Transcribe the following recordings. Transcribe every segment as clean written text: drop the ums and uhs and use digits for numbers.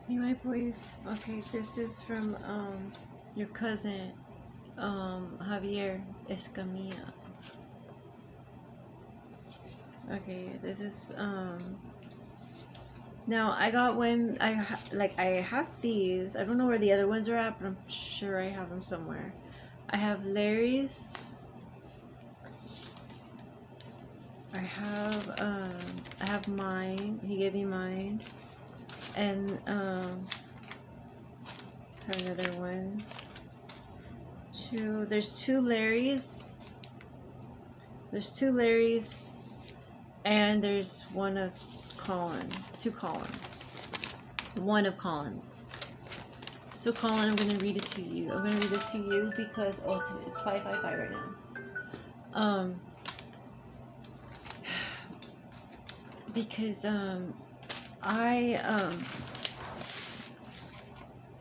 Hey, my boys. Okay, this is from your cousin Javier Escamilla. Okay, this is now I got when I have these. I don't know where the other ones are at, but I'm sure I have them somewhere. I have Larry's. I have mine. He gave me mine, and have another one. There's two Larry's. There's two Larry's, and there's one of Colin. Two Collins. One of Collins. So Colin, I'm gonna read it to you. I'm gonna read this to you because it's 555 right now. Because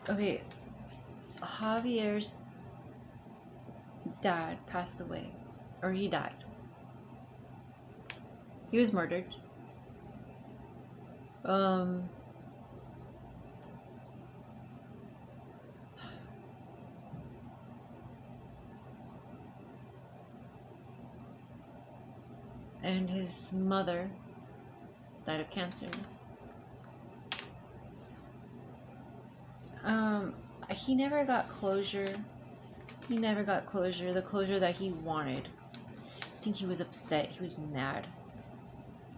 okay, Javier's dad passed away, or he died. He was murdered. And his mother died of cancer. He never got closure. He never got closure, the closure that he wanted. I think he was upset. He was mad.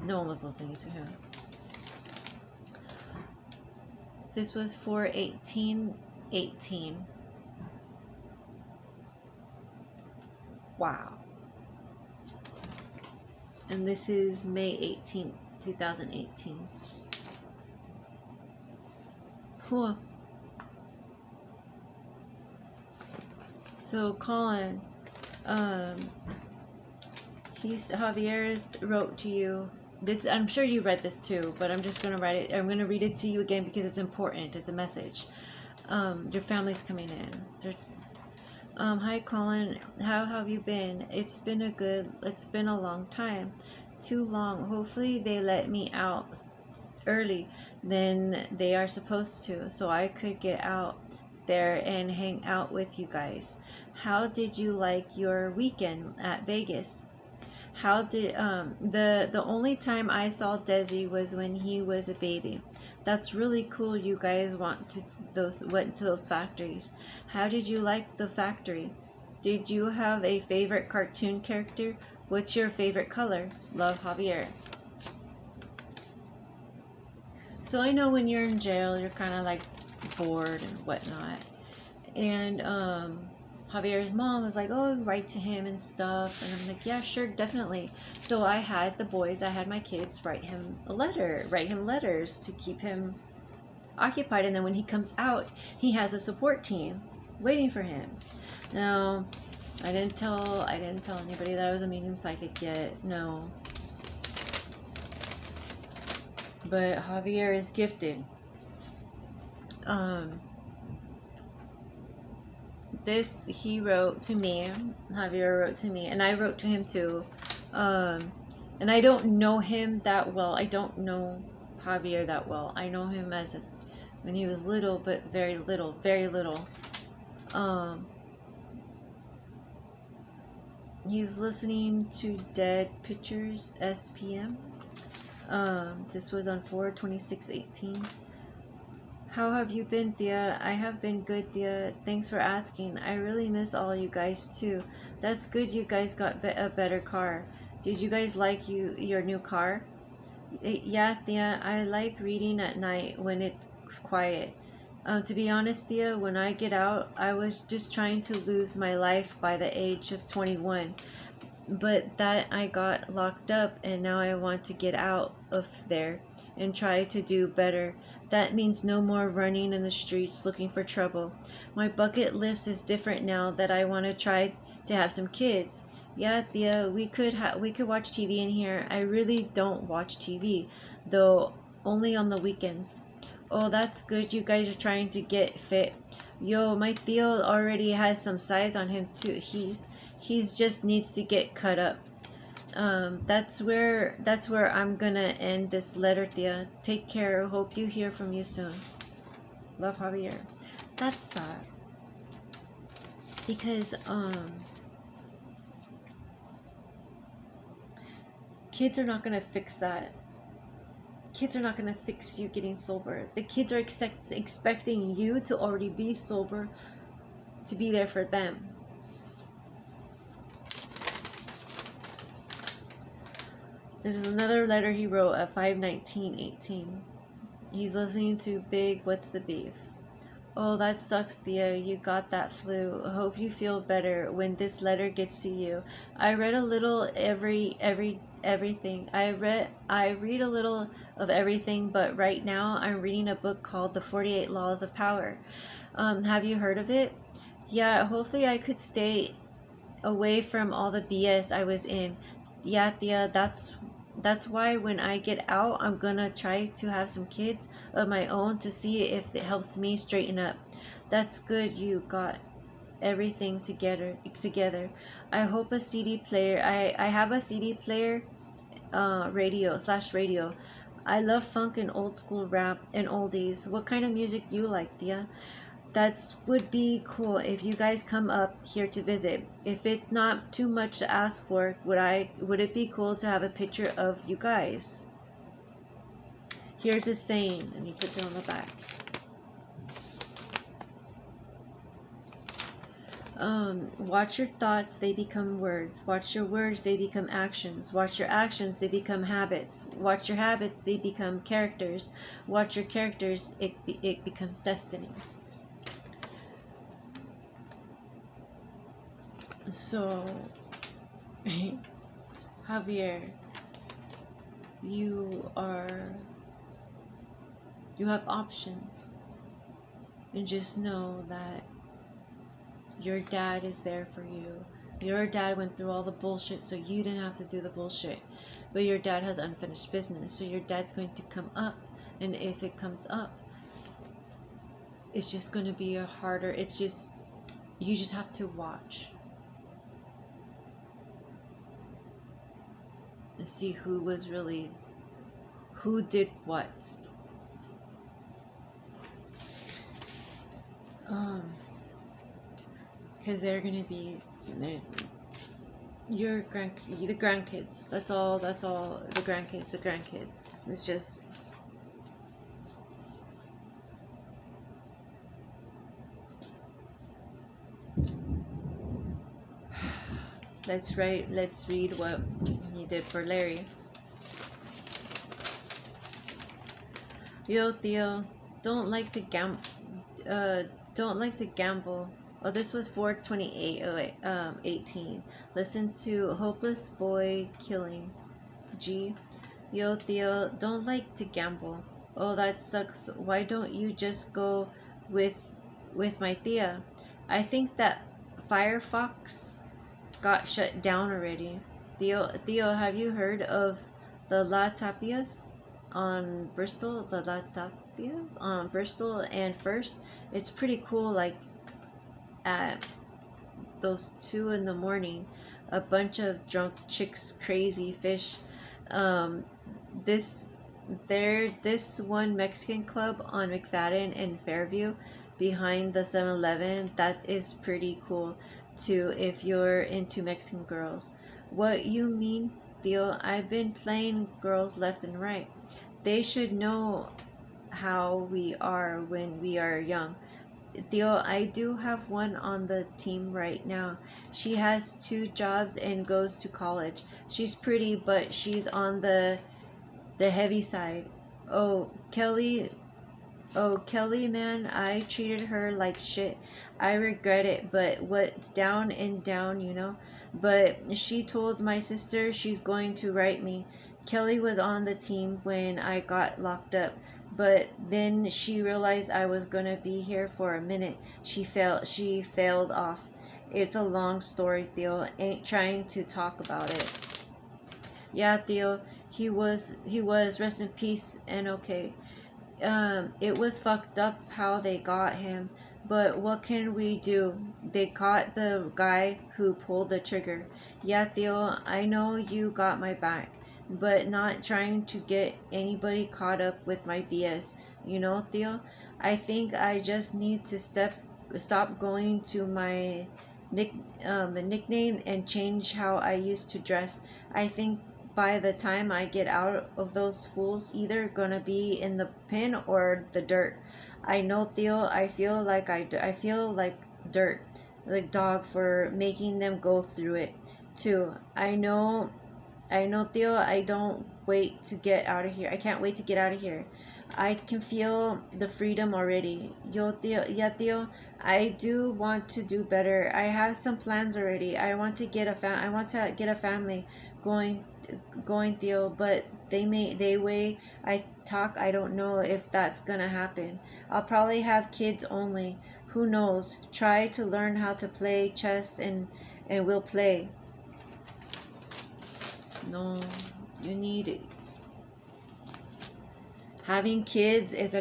No one was listening to him. This was for 1818. Wow. And this is May 18th, 2018. Cool. So Colin, Javier wrote to you. This, I'm sure you read this too, but I'm just gonna write it. I'm gonna read it to you again because it's important. It's a message. Your family's coming in. Hi Colin, how have you been? It's been a long time. Too long. Hopefully they let me out early than they are supposed to, so I could get out there and hang out with you guys. How did you like your weekend at Vegas? How did the only time I saw Desi was when he was a baby. That's really cool. You guys went to those factories. How did you like the factory? Did you have a favorite cartoon character? What's your favorite color? Love, Javier. So I know when you're in jail, you're kind of like bored and whatnot. And Javier's mom was like, "Oh, write to him and stuff." And I'm like, "Yeah, sure, definitely." So I had my kids write him letters to keep him occupied. And then when he comes out, he has a support team waiting for him. Now, I didn't tell anybody that I was a medium psychic yet. No. But Javier is gifted. This he wrote to me. Javier wrote to me, and I wrote to him too. And I don't know him that well. I don't know Javier that well. I know him when he was little, but very little, very little. He's listening to Dead Pictures SPM. This was on 4/26/18. How have you been, Thea? I have been good, Thea. Thanks for asking. I really miss all you guys too. That's good you guys got a better car. Did you guys like your new car? Yeah, Thea, I like reading at night when it's quiet. To be honest, Thea, when I get out, I was just trying to lose my life by the age of 21. But that I got locked up and now I want to get out of there and try to do better. That means no more running in the streets looking for trouble. My bucket list is different now that I want to try to have some kids. Yeah, Thea, we could watch TV in here. I really don't watch TV, though only on the weekends. Oh, that's good. You guys are trying to get fit. Yo, my Theo already has some size on him too. He's just needs to get cut up. That's where I'm gonna end this letter, Thea. Take care. Hope you hear from you soon. Love, Javier. That's sad. Because, kids are not gonna fix that. Kids are not gonna fix you getting sober. The kids are expecting you to already be sober to be there for them. This is another letter he wrote at 5/19/18. He's listening to Big What's the Beef. Oh, that sucks, Thea. You got that flu. Hope you feel better when this letter gets to you. I read a little everything. I read a little of everything, but right now I'm reading a book called The 48 Laws of Power. Have you heard of it? Yeah, hopefully I could stay away from all the BS I was in. Yeah, Thea, that's why when I get out, I'm gonna try to have some kids of my own to see if it helps me straighten up. That's good you got everything together. I hope a CD player. I have a CD player, radio. I love funk and old school rap and oldies. What kind of music do you like, Thea? That would be cool if you guys come up here to visit. If it's not too much to ask for, would it be cool to have a picture of you guys? Here's a saying, and he puts it on the back. Watch your thoughts, they become words. Watch your words, they become actions. Watch your actions, they become habits. Watch your habits, they become characters. Watch your characters, it becomes destiny. So, Javier, you have options, and just know that your dad is there for you. Your dad went through all the bullshit so you didn't have to do the bullshit, but your dad has unfinished business, so your dad's going to come up, and if it comes up, it's just going to be a harder, you just have to watch and see who did what. Because they're gonna be, there's the grandkids. That's all. The grandkids. It's just. Let's read what he did for Larry. Yo, Theo, don't like to gamble. Oh, this was 4/28/18. Listen to Hopeless Boy Killing. G. Yo, Theo, don't like to gamble. Oh, that sucks. Why don't you just go with my Thea? I think that Firefox got shut down already. Theo, have you heard of the La Tapias on Bristol? The La Tapias on Bristol and First. It's pretty cool. Like at those 2 in the morning, a bunch of drunk chicks, crazy fish. This one Mexican club on McFadden and Fairview, behind the 7-Eleven. That is pretty cool too if you're into Mexican girls. What you mean, Theo? I've been playing girls left and right. They should know how we are when we are young. Theo, I do have one on the team right now. She has 2 jobs and goes to college. She's pretty, but she's on the heavy side. Oh, Kelly, man, I treated her like shit. I regret it, but what's down and down, you know? But she told my sister she's going to write me. Kelly was on the team when I got locked up, but then she realized I was gonna be here for a minute. She failed off. It's a long story, Theo. Ain't trying to talk about it. Yeah, Theo, he was rest in peace and okay. It was fucked up how they got him, but what can we do? They caught the guy who pulled the trigger. Yeah, Theo, I know you got my back, but not trying to get anybody caught up with my BS. You know, Theo, I think I just need to stop going to my nick nickname and change how I used to dress. I think by the time I get out of those fools, either gonna be in the pen or the dirt. I know, Theo. I feel like dirt, like dog for making them go through it too. I know, Theo. I don't wait to get out of here. I can't wait to get out of here. I can feel the freedom already. Yo, Theo, yeah, Theo. I do want to do better. I have some plans already. I want to get a family going, Theo. But they way I talk. I don't know if that's gonna happen. I'll probably have kids only. Who knows? Try to learn how to play chess and we'll play. No, you need it. Having kids is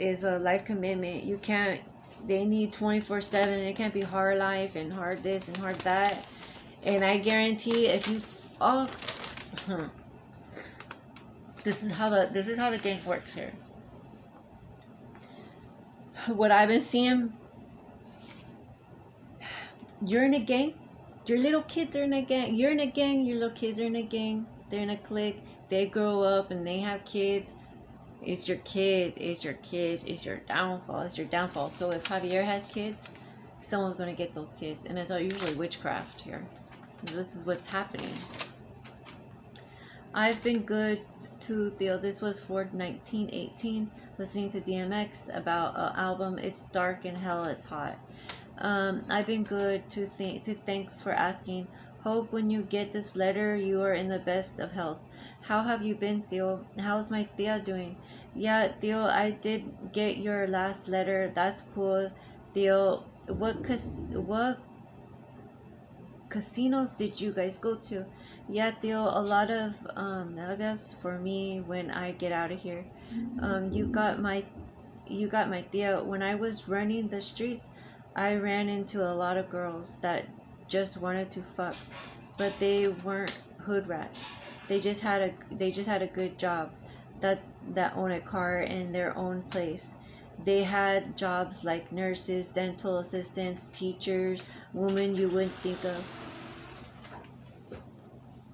is a life commitment. You can't. They need 24/7. It can't be hard life and hard this and hard that. And I guarantee if you oh this is how the game works here. What I've been seeing, you're in a gang. Your little kids are in a gang. You're in a gang. Your little kids are in a gang. They're in a clique. They grow up and they have kids. It's your kids. It's your kids. It's your downfall. It's your downfall. So if Javier has kids, someone's gonna get those kids, and it's usually witchcraft here. This is what's happening. I've been good to Theo. This was for 1918. Listening to DMX about an album. It's dark and hell. It's hot. I've been good to thanks for asking. Hope when you get this letter you are in the best of health. How have you been, Theo? How's my Thea doing? Yeah, Theo, I did get your last letter. That's cool, Theo. What casinos did you guys go to? Yeah, Theo, a lot of nalgas for me when I get out of here. You got my Theo. When I was running the streets, I ran into a lot of girls that just wanted to fuck, but they weren't hood rats. They just had a good job, that own a car in their own place. They had jobs like nurses, dental assistants, teachers, women you wouldn't think of.